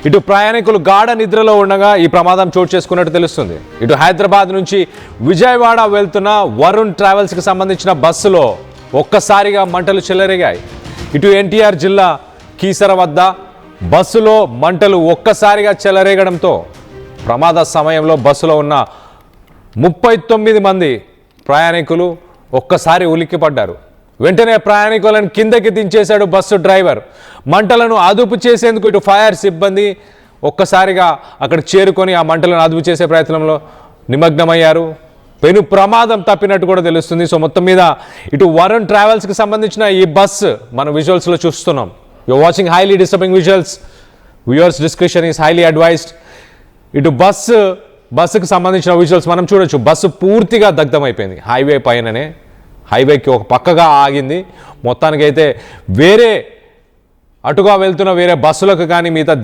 ఇటు ప్రయాణికులు గాఢ నిద్రలో ఉండగా ఈ ప్రమాదం చోటు చేసుకున్నట్టు తెలుస్తుంది. ఇటు హైదరాబాద్ నుంచి విజయవాడ వెళ్తున్న వరుణ్ ట్రావెల్స్కి సంబంధించిన బస్సులో ఒక్కసారిగా మంటలు చెలరేగాయి. ఇటు ఎన్టీఆర్ జిల్లా కీసర వద్ద బస్సులో మంటలు ఒక్కసారిగా చెలరేగడంతో ప్రమాద సమయంలో బస్సులో ఉన్న 39 మంది ప్రయాణికులు ఒక్కసారి ఉలిక్కిపడ్డారు. వెంటనే ప్రయాణికులను కిందకి దించేశాడు బస్సు డ్రైవర్. మంటలను అదుపు చేసేందుకు ఇటు ఫైర్ సిబ్బంది ఒక్కసారిగా అక్కడ చేరుకొని ఆ మంటలను అదుపు చేసే ప్రయత్నంలో నిమగ్నమయ్యారు. పెను ప్రమాదం తప్పినట్టు కూడా తెలుస్తుంది. సో మొత్తం మీద ఇటు వరుణ్ ట్రావెల్స్కి సంబంధించిన ఈ బస్సు మన విజువల్స్లో చూస్తున్నాం. You are watching highly disturbing visuals. Viewers description is highly advised. ఇటు బస్సుకు సంబంధించిన విజువల్స్ మనం చూడొచ్చు. బస్సు పూర్తిగా దగ్ధమైపోయింది. హైవే పైననే, హైవేకి ఒక పక్కగా ఆగింది. మొత్తానికైతే వేరే అటుగా వెళ్తున్న వేరే బస్సులకు కానీ మిగతా